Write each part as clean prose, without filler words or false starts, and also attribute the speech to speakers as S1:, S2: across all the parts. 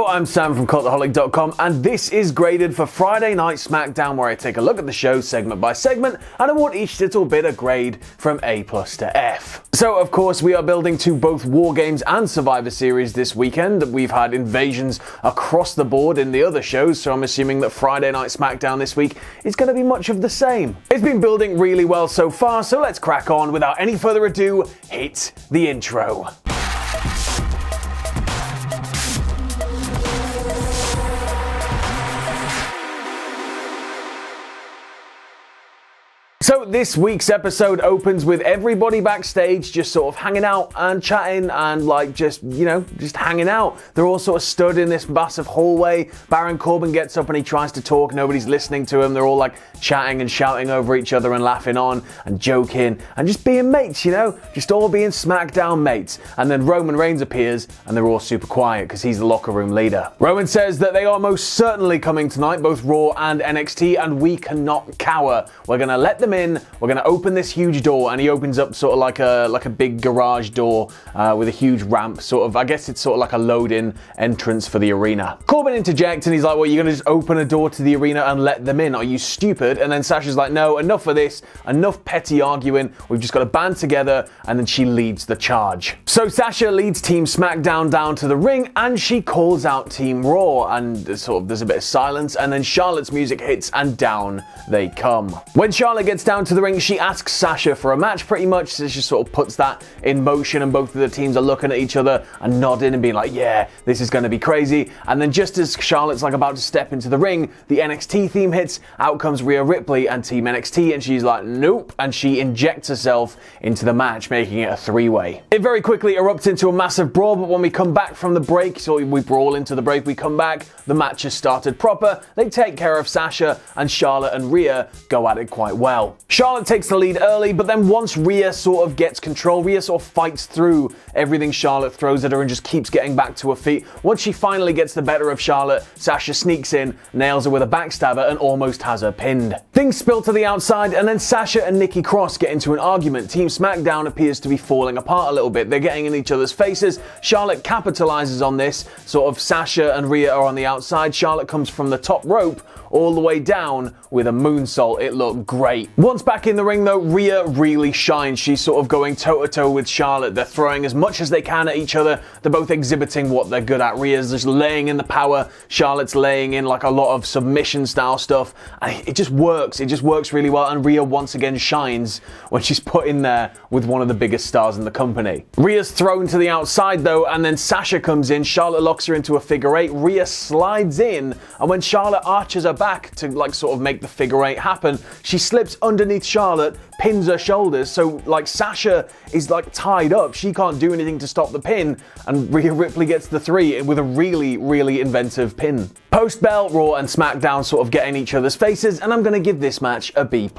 S1: I'm Sam from Cultaholic.com, and this is Graded for Friday Night SmackDown, where I take a look at the show segment by segment and award each little bit a grade from A+ to F. So, of course, we are building to both War Games and Survivor Series this weekend. We've had invasions across the board in the other shows, so I'm assuming that Friday Night SmackDown this week is going to be much of the same. It's been building really well so far, so let's crack on. Without any further ado, hit the intro. So this week's episode opens with everybody backstage just sort of hanging out and chatting and just hanging out. They're all sort of stood in this massive hallway. Baron Corbin gets up and he tries to talk. Nobody's listening to him. They're all chatting and shouting over each other and laughing on and joking and just being mates, just all being SmackDown mates. And then Roman Reigns appears and they're all super quiet because he's the locker room leader. Roman says that they are most certainly coming tonight, both Raw and NXT, and we cannot cower. We're going to let them in. We're going to open this huge door, and he opens up sort of like a big garage door with a huge ramp, I guess it's sort of like a load-in entrance for the arena. Corbin interjects and he's like, well, you're going to just open a door to the arena and let them in? Are you stupid? And then Sasha's like, no, enough of this, enough petty arguing, we've just got to band together, and then she leads the charge. So Sasha leads Team SmackDown down to the ring and she calls out Team Raw, and there's a bit of silence, and then Charlotte's music hits and down they come. When Charlotte gets down to the ring, she asks Sasha for a match pretty much, so she sort of puts that in motion, and both of the teams are looking at each other and nodding and being like, yeah, this is going to be crazy. And then just as Charlotte's about to step into the ring, the NXT theme hits, out comes Rhea Ripley and Team NXT, and she's like, nope, and she injects herself into the match, making it a three-way. It very quickly erupts into a massive brawl, but when we come back from the break, so we brawl into the break, we come back, the match has started proper, they take care of Sasha, and Charlotte and Rhea go at it quite well. Charlotte takes the lead early, but then once Rhea sort of gets control, Rhea sort of fights through everything Charlotte throws at her and just keeps getting back to her feet. Once she finally gets the better of Charlotte, Sasha sneaks in, nails her with a backstabber, and almost has her pinned. Things spill to the outside, and then Sasha and Nikki Cross get into an argument. Team SmackDown appears to be falling apart a little bit. They're getting in each other's faces. Charlotte capitalizes on this. Sasha and Rhea are on the outside. Charlotte comes from the top rope all the way down with a moonsault. It looked great. Once back in the ring though, Rhea really shines. She's sort of going toe-to-toe with Charlotte. They're throwing as much as they can at each other. They're both exhibiting what they're good at. Rhea's just laying in the power. Charlotte's laying in a lot of submission style stuff. And it just works. It just works really well. And Rhea once again shines when she's put in there with one of the biggest stars in the company. Rhea's thrown to the outside though, and then Sasha comes in. Charlotte locks her into a figure eight. Rhea slides in, and when Charlotte arches her back to make the figure eight happen, she slips underneath Charlotte, pins her shoulders, so Sasha is tied up. She can't do anything to stop the pin, and Rhea Ripley gets the three with a really, really inventive pin. Post-bell, Raw and SmackDown sort of get in each other's faces, and I'm going to give this match a B+.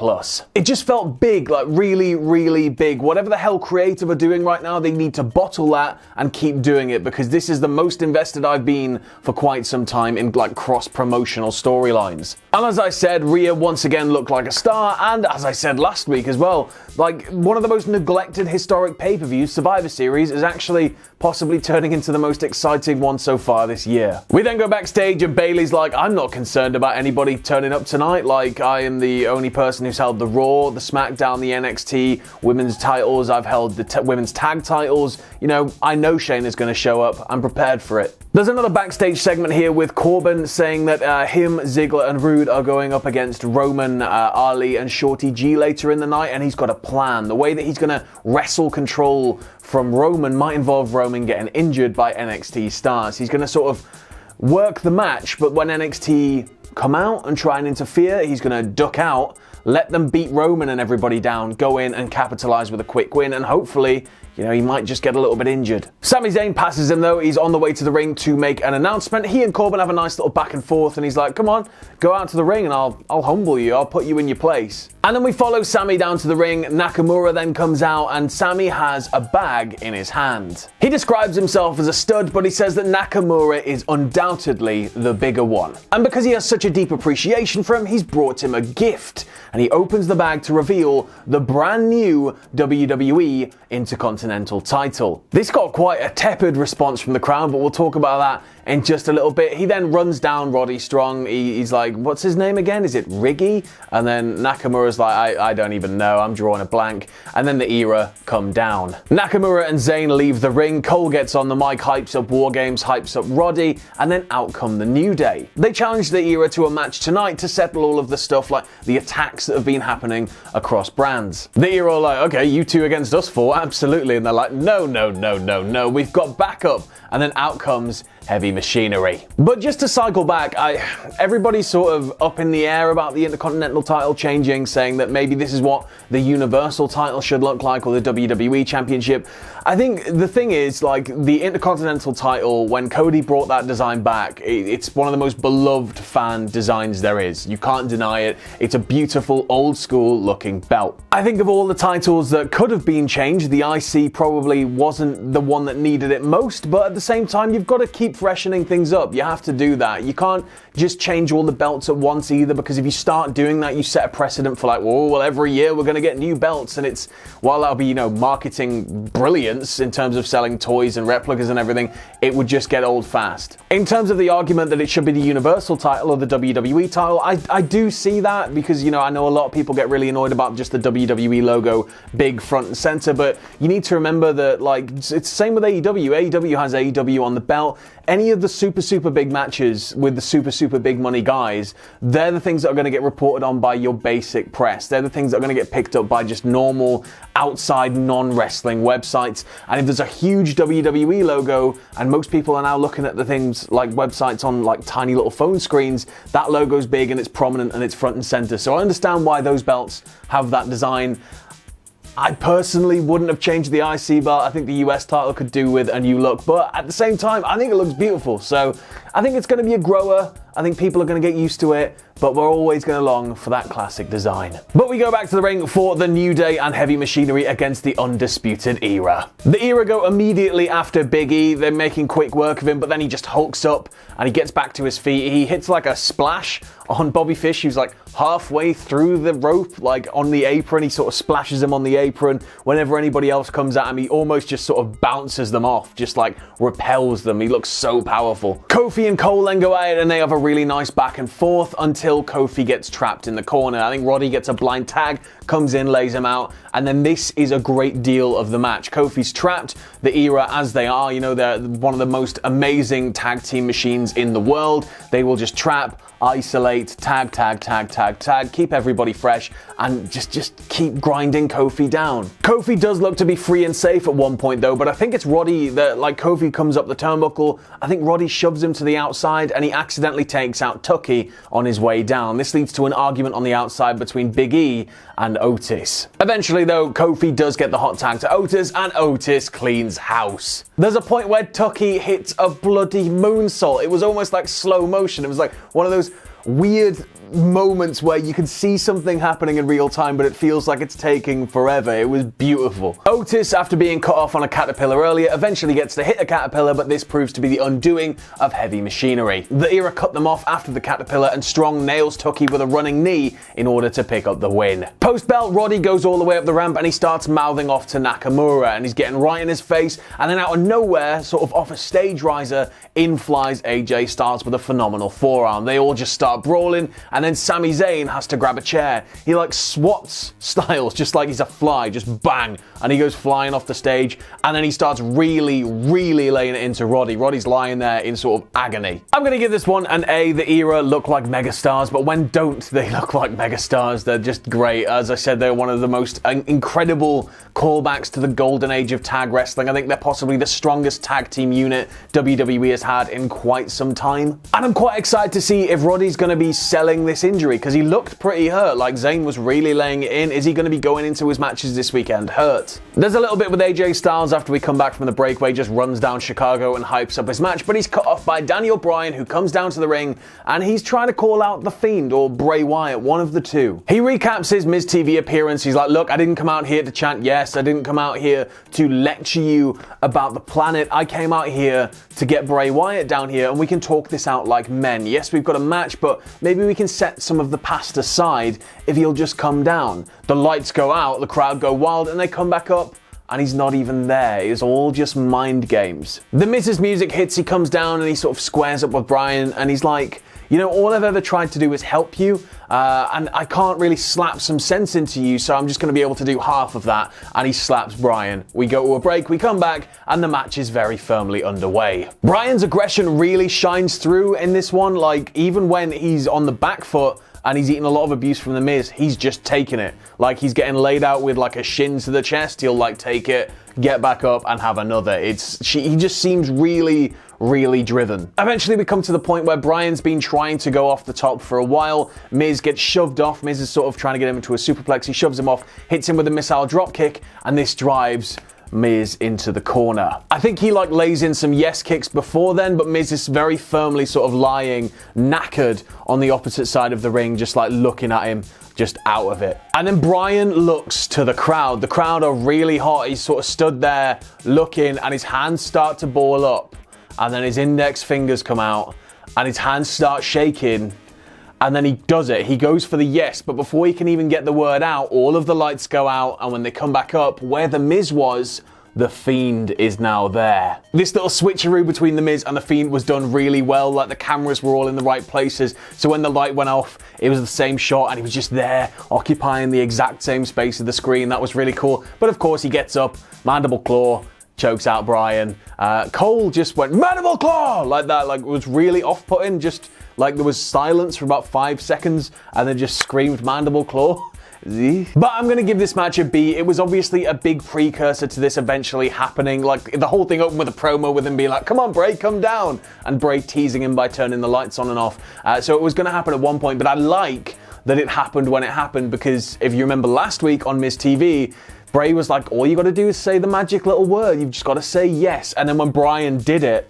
S1: It just felt big, really, really big. Whatever the hell Creative are doing right now, they need to bottle that and keep doing it, because this is the most invested I've been for quite some time in cross-promotional storylines. And as I said, Rhea once again looked like a star, and as I said last week as well, one of the most neglected historic pay-per-views, Survivor Series, is actually possibly turning into the most exciting one so far this year. We then go backstage and Bayley's like, I'm not concerned about anybody turning up tonight. I am the only person who's held the Raw, the SmackDown, the NXT women's titles. I've held the women's tag titles. I know Shayna's going to show up. I'm prepared for it. There's another backstage segment here with Corbin saying that him, Ziggler, and Rude are going up against Roman, Ali, and Shorty G later in the night, and he's got a plan. The way that he's going to wrestle control from Roman might involve Roman getting injured by NXT stars. He's going to sort of work the match, but when NXT come out and try and interfere, he's going to duck out, let them beat Roman and everybody down, go in and capitalize with a quick win, and hopefully, he might just get a little bit injured. Sami Zayn passes him though. He's on the way to the ring to make an announcement. He and Corbin have a nice little back and forth, and he's like, come on, go out to the ring and I'll humble you. I'll put you in your place. And then we follow Sami down to the ring. Nakamura then comes out, and Sami has a bag in his hand. He describes himself as a stud, but he says that Nakamura is undoubtedly the bigger one. And because he has such a deep appreciation for him, he's brought him a gift. And he opens the bag to reveal the brand new WWE Intercontinental Intercontinental title. This got quite a tepid response from the crowd, but we'll talk about that in just a little bit. He then runs down Roddy Strong. He's like, what's his name again? Is it Riggy? And then Nakamura's like, I don't even know, I'm drawing a blank. And then the Era come down. Nakamura and Zayn leave the ring. Cole gets on the mic, hypes up War Games, hypes up Roddy, and then out come the New Day. They challenge the Era to a match tonight to settle all of the stuff like the attacks that have been happening across brands. The Era are like, okay, you two against us four, absolutely. And they're like, no, we've got backup. And then out comes Heavy Machinery. But just to cycle back, everybody's sort of up in the air about the Intercontinental title changing, saying that maybe this is what the Universal title should look like, or the WWE Championship. I think the thing is, like, the Intercontinental title, when Cody brought that design back, it's one of the most beloved fan designs there is. You can't deny it. It's a beautiful, old school looking belt. I think of all the titles that could have been changed, the IC probably wasn't the one that needed it most, but at the same time, you've got to keep freshening things up. You have to do that. You can't just change all the belts at once either, because if you start doing that, you set a precedent for like, well, every year we're going to get new belts, and it's, while that'll be, marketing brilliance in terms of selling toys and replicas and everything, it would just get old fast. In terms of the argument that it should be the Universal title or the WWE title, I do see that, because, I know a lot of people get really annoyed about just the WWE logo big front and center, but you need to remember that, like, it's the same with AEW. AEW has AEW on the belt. Any of the super big matches with the super big money guys, they're the things that are going to get reported on by your basic press. They're the things that are going to get picked up by just normal outside non-wrestling websites. And if there's a huge WWE logo, and most people are now looking at the things like websites on like tiny little phone screens, that logo's big and it's prominent and it's front and center. So I understand why those belts have that design. I personally wouldn't have changed the IC belt. I think the US title could do with a new look, but at the same time, I think it looks beautiful. So I think it's going to be a grower. I think people are going to get used to it, but we're always going to long for that classic design. But we go back to the ring for the New Day and Heavy Machinery against the Undisputed Era. The Era go immediately after Big E. They're making quick work of him, but then he just hulks up and he gets back to his feet. He hits like a splash on Bobby Fish, who's like halfway through the rope, like on the apron. He sort of splashes him on the apron. Whenever anybody else comes at him, he almost just sort of bounces them off, just like repels them. He looks so powerful. Kofi and Cole then go at it, and they have a really nice back and forth until Kofi gets trapped in the corner. I think Roddy gets a blind tag, comes in, lays him out, and then this is a great deal of the match. Kofi's trapped, the Era, as they are, they're one of the most amazing tag team machines in the world. They will just trap, isolate, tag, keep everybody fresh, and just keep grinding Kofi down. Kofi does look to be free and safe at one point though, but I think it's Roddy that, like, Kofi comes up the turnbuckle, I think Roddy shoves him to the outside, and he accidentally takes out Tucky on his way down. This leads to an argument on the outside between Big E and Otis. Eventually though, Kofi does get the hot tag to Otis, and Otis cleans house. There's a point where Tucky hits a bloody moonsault. It was almost like slow motion. It was like one of those weird moments where you can see something happening in real time, but it feels like it's taking forever. It was beautiful. Otis, after being cut off on a caterpillar earlier, eventually gets to hit a caterpillar, but this proves to be the undoing of Heavy Machinery. The Era cut them off after the caterpillar, and Strong nails Tucky with a running knee in order to pick up the win. Post-belt, Roddy goes all the way up the ramp and he starts mouthing off to Nakamura, and he's getting right in his face, and then out of nowhere, sort of off a stage riser, in flies AJ Styles with a phenomenal forearm. They all just start brawling, and then Sami Zayn has to grab a chair. He like swats Styles just like he's a fly, just bang, and he goes flying off the stage, and then he starts really laying it into Roddy. Roddy's lying there in sort of agony. I'm gonna give this one an A. The Era look like megastars, but when don't they look like megastars? They're just great. As I said, they're one of the most incredible callbacks to the golden age of tag wrestling. I think they're possibly the strongest tag team unit WWE has had in quite some time. And I'm quite excited to see if Roddy's gonna be selling this injury, because he looked pretty hurt. Like, Zayn was really laying it in. Is he going to be going into his matches this weekend hurt? There's a little bit with AJ Styles after we come back from the break where he just runs down Chicago and hypes up his match, but he's cut off by Bryan, who comes down to the ring, and he's trying to call out the Fiend or Bray Wyatt, one of the two. He recaps his Miz TV appearance. He's like, look, I didn't come out here to chant yes, I didn't come out here to lecture you about the planet. I came out here to get Bray Wyatt down here, and we can talk this out like men. Yes, we've got a match, but maybe we can set some of the past aside if he'll just come down. The lights go out, the crowd go wild, and they come back up, and he's not even there. It's all just mind games. The Miz's music hits, he comes down and he sort of squares up with Bryan, and he's like, you know, all I've ever tried to do is help you, and I can't really slap some sense into you, so I'm just going to be able to do half of that. And he slaps Bryan. We go to a break, we come back, and the match is very firmly underway. Bryan's aggression really shines through in this one. Like, even when he's on the back foot and he's eating a lot of abuse from the Miz, he's just taking it. Like, he's getting laid out with like a shin to the chest, he'll like take it, get back up and have another. He just seems really driven. Eventually we come to the point where Bryan's been trying to go off the top for a while. Miz gets shoved off. Miz is sort of trying to get him into a superplex. He shoves him off, hits him with a missile dropkick, and this drives Miz into the corner. I think he like lays in some yes kicks before then, but Miz is very firmly sort of lying, knackered on the opposite side of the ring, just like looking at him, just out of it. And then Bryan looks to the crowd. The crowd are really hot. He's sort of stood there looking, and his hands start to ball up, and then his index fingers come out, and his hands start shaking. And then he does it. He goes for the yes, but before he can even get the word out, all of the lights go out, and when they come back up, where the Miz was, the Fiend is now there. This little switcheroo between the Miz and the Fiend was done really well. Like, the cameras were all in the right places, so when the light went off, it was the same shot, and he was just there, occupying the exact same space of the screen. That was really cool. But of course, he gets up, mandible claw, chokes out Bryan. Cole just went, mandible claw! Like that. Like, it was really off-putting. Just like there was silence for about 5 seconds, and then just screamed mandible claw. But I'm going to give this match a B. It was obviously a big precursor to this eventually happening. Like, the whole thing opened with a promo with him being like, come on, Bray, come down. And Bray teasing him by turning the lights on and off. So it was going to happen at one point, but I like that it happened when it happened, because if you remember last week on Miz TV, Bray was like, all you got to do is say the magic little word. You've just got to say yes. And then when Bryan did it,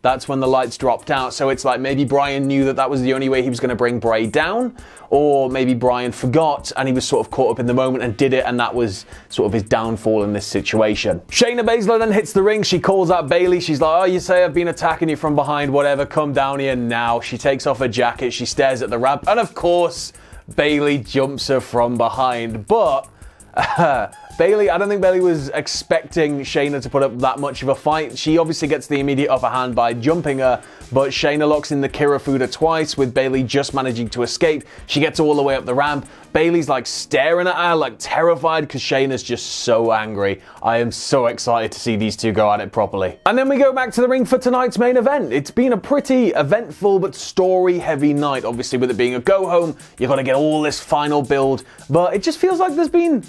S1: that's when the lights dropped out. So it's like maybe Bryan knew that that was the only way he was going to bring Bray down, or maybe Bryan forgot and he was sort of caught up in the moment and did it, and that was sort of his downfall in this situation. Shayna Baszler then hits the ring. She calls out Bayley. She's like, oh, you say I've been attacking you from behind, whatever, come down here now. She takes off her jacket. She stares at the ramp, and of course, Bayley jumps her from behind. But Bayley, I don't think Bayley was expecting Shayna to put up that much of a fight. She obviously gets the immediate upper hand by jumping her, but Shayna locks in the Kirifuda twice, with Bayley just managing to escape. She gets all the way up the ramp. Bayley's like staring at her, like terrified, because Shayna's just so angry. I am so excited to see these two go at it properly. And then we go back to the ring for tonight's main event. It's been a pretty eventful but story-heavy night. Obviously, with it being a go-home, you've got to get all this final build, but it just feels like there's been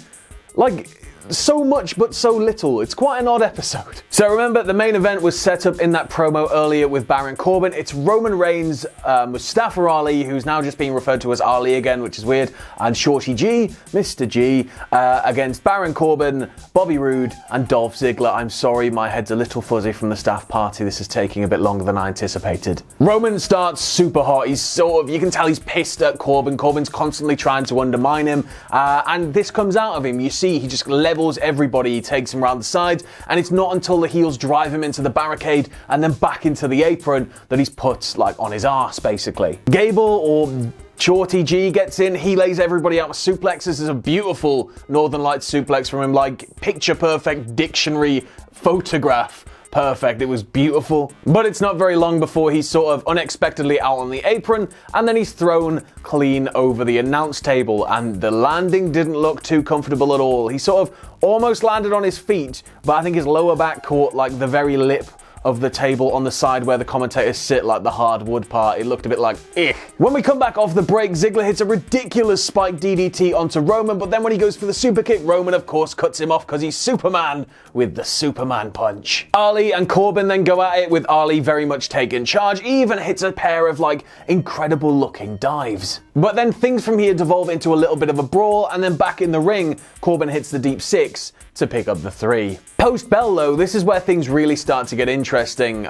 S1: like so much but so little. It's quite an odd episode. So remember, the main event was set up in that promo earlier with Baron Corbin. It's Roman Reigns, Mustafa Ali, who's now just being referred to as Ali again, which is weird, and Shorty G, Mr. G, against Baron Corbin, Bobby Roode, and Dolph Ziggler. I'm sorry, my head's a little fuzzy from the staff party. This is taking a bit longer than I anticipated. Roman starts super hot. He's sort of, you can tell he's pissed at Corbin. Corbin's constantly trying to undermine him, and this comes out of him. You see, he just levels everybody. He takes him around the sides, and it's not until the heels drive him into the barricade and then back into the apron that he's put like on his arse, basically. Gable, or Shorty G, gets in. He lays everybody out with suplexes. There's a beautiful Northern Lights suplex from him, like picture perfect, dictionary photograph perfect. It was beautiful. But it's not very long before he's sort of unexpectedly out on the apron, and then he's thrown clean over the announce table, and the landing didn't look too comfortable at all. He sort of almost landed on his feet, but I think his lower back caught like the very lip of the table on the side where the commentators sit, like the hardwood part. It looked a bit like, eh. When we come back off the break, Ziggler hits a ridiculous spike DDT onto Roman, but then when he goes for the super kick, Roman of course cuts him off because he's Superman with the Superman punch. Ali and Corbin then go at it, with Ali very much taking charge. He even hits a pair of like incredible looking dives. But then things from here devolve into a little bit of a brawl, and then back in the ring, Corbin hits the deep six to pick up the 3. Post-bell though, this is where things really start to get interesting.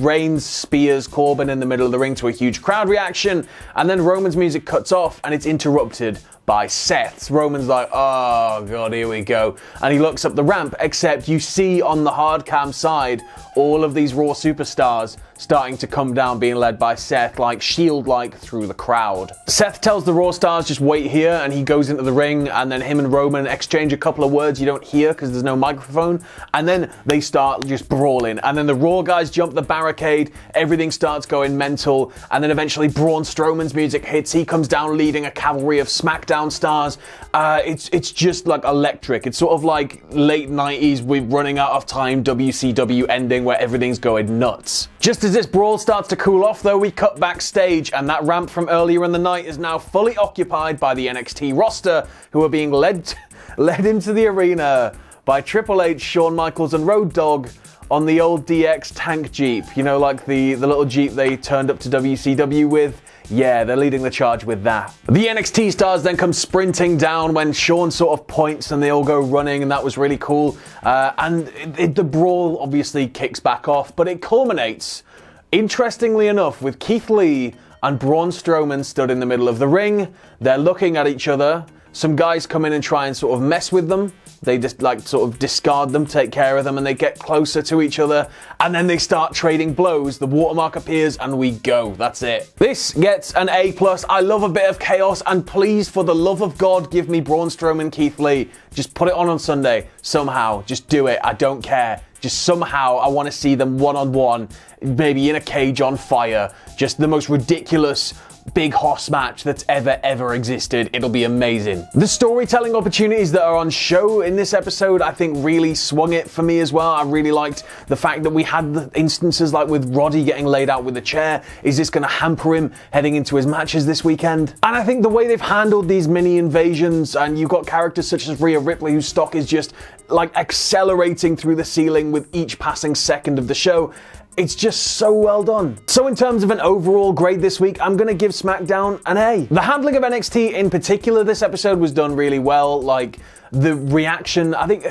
S1: Reigns spears Corbin in the middle of the ring to a huge crowd reaction, and then Roman's music cuts off and it's interrupted by Seth. Roman's like, oh god, here we go. And he looks up the ramp, except you see on the hard cam side all of these Raw superstars starting to come down, being led by Seth, like Shield-like through the crowd. Seth tells the Raw stars just wait here, and he goes into the ring, and then him and Roman exchange a couple of words you don't hear because there's no microphone, and then they start just brawling. And then the Raw guys jump the barricade, everything starts going mental, and then eventually Braun Strowman's music hits. He comes down leading a cavalry of SmackDown stars. It's just like electric. It's sort of like late 90s, we're running out of time WCW ending where everything's going nuts. Just as this brawl starts to cool off though, we cut backstage, and that ramp from earlier in the night is now fully occupied by the NXT roster, who are being led into the arena by Triple H, Shawn Michaels and Road Dogg on the old DX tank Jeep. You know, like the little Jeep they turned up to WCW with? Yeah, they're leading the charge with that. The NXT stars then come sprinting down when Shawn sort of points and they all go running, and that was really cool. The brawl obviously kicks back off, but it culminates, interestingly enough, with Keith Lee and Braun Strowman stood in the middle of the ring. They're looking at each other. Some guys come in and try and sort of mess with them. They just like sort of discard them, take care of them, and they get closer to each other, and then they start trading blows. The watermark appears and we go. That's it. This gets an A+. I love a bit of chaos, and please, for the love of God, give me Braun Strowman, Keith Lee. Just put it on Sunday somehow. Just do it. I don't care. Just somehow I want to see them one-on-one, maybe in a cage on fire. Just the most ridiculous big hoss match that's ever existed. It'll be amazing. The storytelling opportunities that are on show in this episode, I think, really swung it for me as well. I really liked the fact that we had the instances like with Roddy getting laid out with a chair. Is this going to hamper him heading into his matches this weekend? And I think the way they've handled these mini invasions, and you've got characters such as Rhea Ripley, whose stock is just like accelerating through the ceiling with each passing second of the show. It's just so well done. So in terms of an overall grade this week, I'm going to give SmackDown an A. The handling of NXT in particular this episode was done really well. Like, the reaction, I think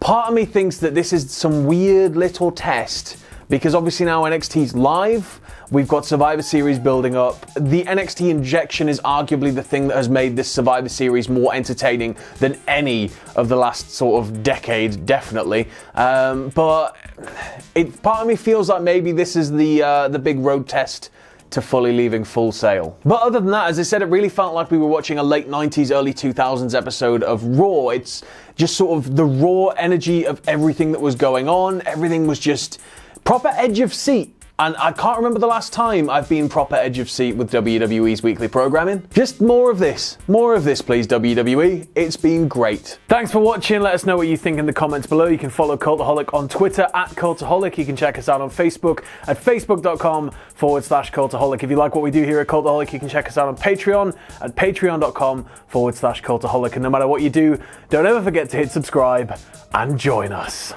S1: part of me thinks that this is some weird little test, because obviously now NXT's live. We've got Survivor Series building up. The NXT injection is arguably the thing that has made this Survivor Series more entertaining than any of the last sort of decade, definitely. But part of me feels like maybe this is the big road test to fully leaving Full Sail. But other than that, as I said, it really felt like we were watching a late 90s, early 2000s episode of Raw. It's just sort of the raw energy of everything that was going on. Everything was just proper edge of seat. And I can't remember the last time I've been proper edge of seat with WWE's weekly programming. Just more of this. More of this, please, WWE. It's been great. Thanks for watching. Let us know what you think in the comments below. You can follow Cultaholic on Twitter @Cultaholic. You can check us out on Facebook at facebook.com/Cultaholic. If you like what we do here at Cultaholic, you can check us out on Patreon at patreon.com/Cultaholic. And no matter what you do, don't ever forget to hit subscribe and join us.